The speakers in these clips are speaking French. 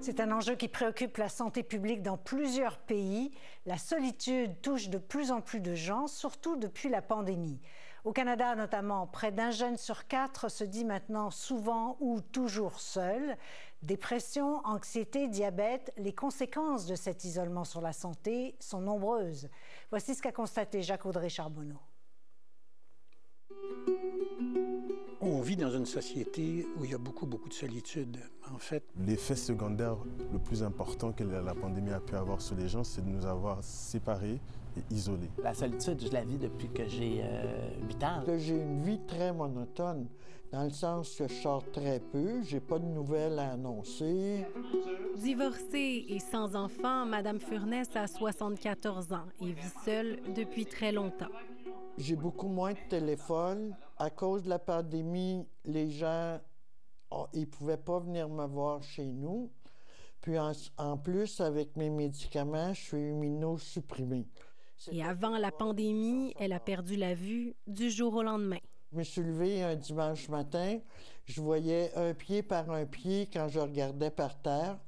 C'est un enjeu qui préoccupe la santé publique dans plusieurs pays. La solitude touche de plus en plus de gens, surtout depuis la pandémie. Au Canada notamment, près d'un jeune sur 4 se dit maintenant souvent ou toujours seul. Dépression, anxiété, diabète, les conséquences de cet isolement sur la santé sont nombreuses. Voici ce qu'a constaté Jacques-Audrey Charbonneau. On vit dans une société où il y a beaucoup de solitude. En fait, l'effet secondaire le plus important que la pandémie a pu avoir sur les gens, c'est de nous avoir séparés et isolés. La solitude, je la vis depuis que j'ai 8 ans. J'ai une vie très monotone, dans le sens que je sors très peu, j'ai pas de nouvelles à annoncer. Divorcée et sans enfant, Mme Furness a 74 ans et vit seule depuis très longtemps. J'ai beaucoup moins de téléphone. À cause de la pandémie, les gens, ils pouvaient pas venir me voir chez nous. Puis en plus, avec mes médicaments, je suis immunosupprimée. Et avant la pandémie, elle a perdu la vue du jour au lendemain. Je me suis levée un dimanche matin, je voyais un pied par un pied quand je regardais par terre.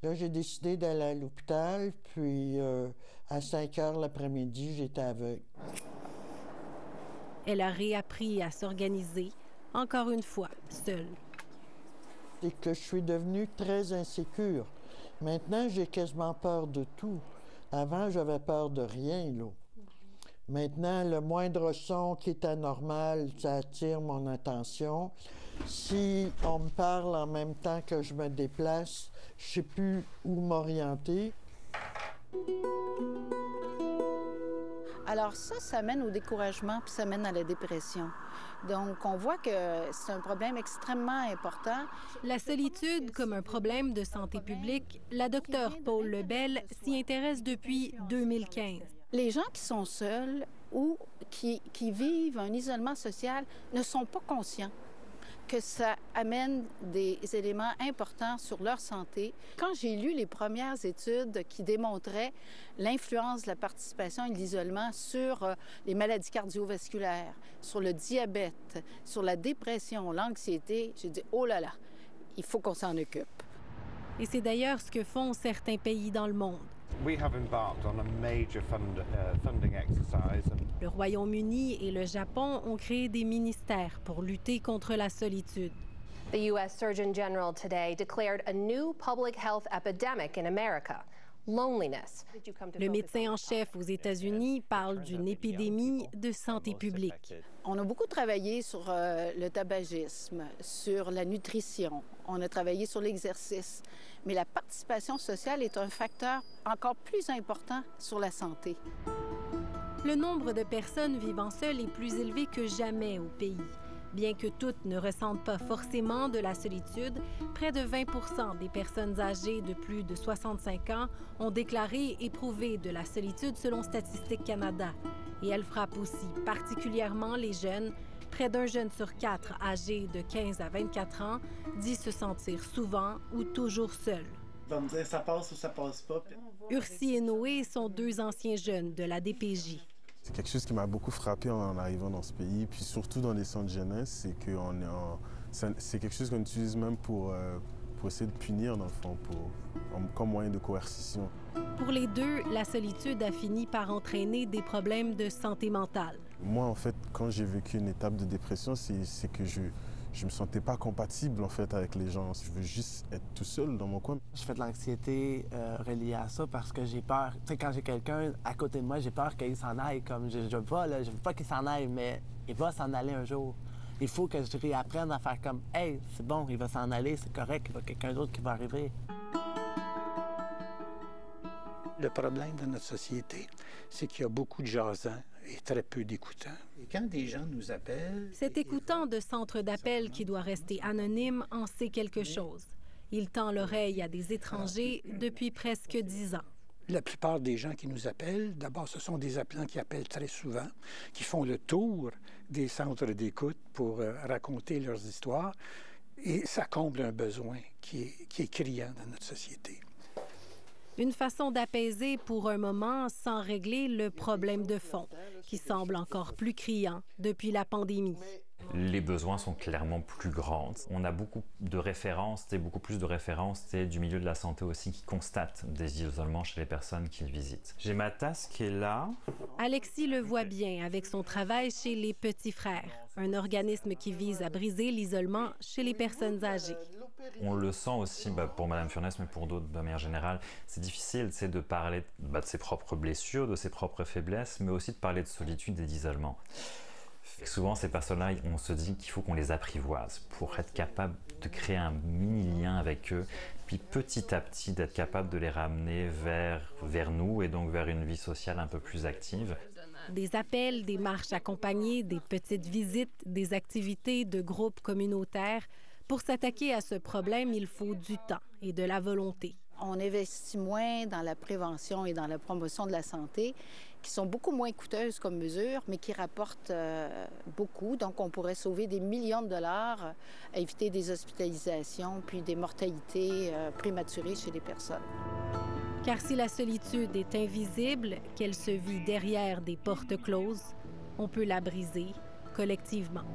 Là, j'ai décidé d'aller à l'hôpital, puis à 5 heures l'après-midi, j'étais aveugle. Elle a réappris à s'organiser, encore une fois, seule. C'est que je suis devenue très insécure. Maintenant, j'ai quasiment peur de tout. Avant, j'avais peur de rien, là. Maintenant, le moindre son qui est anormal, ça attire mon attention. Si on me parle en même temps que je me déplace, je ne sais plus où m'orienter. Alors ça mène au découragement, puis ça mène à la dépression. Donc, on voit que c'est un problème extrêmement important. La solitude comme un problème de santé publique, la docteure Paul Lebel s'y intéresse depuis 2015. Les gens qui sont seuls ou qui vivent un isolement social ne sont pas conscients que ça amène des éléments importants sur leur santé. Quand j'ai lu les premières études qui démontraient l'influence de la participation et de l'isolement sur les maladies cardiovasculaires, sur le diabète, sur la dépression, l'anxiété, j'ai dit « Oh là là, il faut qu'on s'en occupe ». Et c'est d'ailleurs ce que font certains pays dans le monde. Le Royaume-Uni et le Japon ont créé des ministères pour lutter contre la solitude. The U.S. Surgeon General today declared a new public health epidemic in America. Loneliness. Le médecin en chef aux États-Unis parle d'une épidémie de santé publique. On a beaucoup travaillé sur le tabagisme, sur la nutrition, on a travaillé sur l'exercice, mais la participation sociale est un facteur encore plus important sur la santé. Le nombre de personnes vivant seules est plus élevé que jamais au pays. Bien que toutes ne ressentent pas forcément de la solitude, près de 20 des personnes âgées de plus de 65 ans ont déclaré éprouver de la solitude selon Statistique Canada. Et elle frappe aussi particulièrement les jeunes. Près d'un jeune sur 4 âgé de 15 à 24 ans dit se sentir souvent ou toujours seul. Il va me dire ça passe ou ça passe pas. Ursi et Noé sont 2 anciens jeunes de la DPJ. C'est quelque chose qui m'a beaucoup frappé en arrivant dans ce pays, puis surtout dans les centres jeunesse, c'est que c'est quelque chose qu'on utilise même pour essayer de punir, dans le fond, comme moyen de coercition. Pour les deux, la solitude a fini par entraîner des problèmes de santé mentale. Moi, en fait, quand j'ai vécu une étape de dépression, c'est que je me sentais pas compatible, en fait, avec les gens. Je veux juste être tout seul dans mon coin. Je fais de l'anxiété reliée à ça parce que j'ai peur. Tu sais, quand j'ai quelqu'un à côté de moi, j'ai peur qu'il s'en aille. Comme je veux pas qu'il s'en aille, mais il va s'en aller un jour. Il faut que je réapprenne à faire comme « Hey, c'est bon, il va s'en aller, c'est correct, il y a quelqu'un d'autre qui va arriver. » le problème de notre société, c'est qu'il y a beaucoup de jasants et très peu d'écoutants. Et quand des gens nous appellent... Cet écoutant de centre d'appel qui doit rester anonyme en sait quelque chose. Il tend l'oreille à des étrangers depuis presque 10 ans. La plupart des gens qui nous appellent, d'abord, ce sont des appelants qui appellent très souvent, qui font le tour des centres d'écoute pour raconter leurs histoires. Et ça comble un besoin qui est criant dans notre société. Une façon d'apaiser pour un moment sans régler le problème de fond, qui semble encore plus criant depuis la pandémie. les besoins sont clairement plus grands. On a beaucoup de références, beaucoup plus de références du milieu de la santé aussi qui constatent des isolements chez les personnes qu'ils visitent. J'ai ma tasse qui est là. Alexis le voit bien avec son travail chez Les Petits Frères, un organisme qui vise à briser l'isolement chez les personnes âgées. On le sent aussi pour Mme Furness, mais pour d'autres de manière générale. C'est difficile de parler de ses propres blessures, de ses propres faiblesses, mais aussi de parler de solitude et d'isolement. Souvent, ces personnes-là, on se dit qu'il faut qu'on les apprivoise pour être capable de créer un mini-lien avec eux, puis petit à petit d'être capable de les ramener vers nous et donc vers une vie sociale un peu plus active. Des appels, des marches accompagnées, des petites visites, des activités de groupes communautaires. Pour s'attaquer à ce problème, il faut du temps et de la volonté. On investit moins dans la prévention et dans la promotion de la santé, qui sont beaucoup moins coûteuses comme mesures, mais qui rapportent beaucoup. Donc, on pourrait sauver des millions de dollars, éviter des hospitalisations, puis des mortalités prématurées chez les personnes. Car si la solitude est invisible, qu'elle se vit derrière des portes closes, on peut la briser collectivement.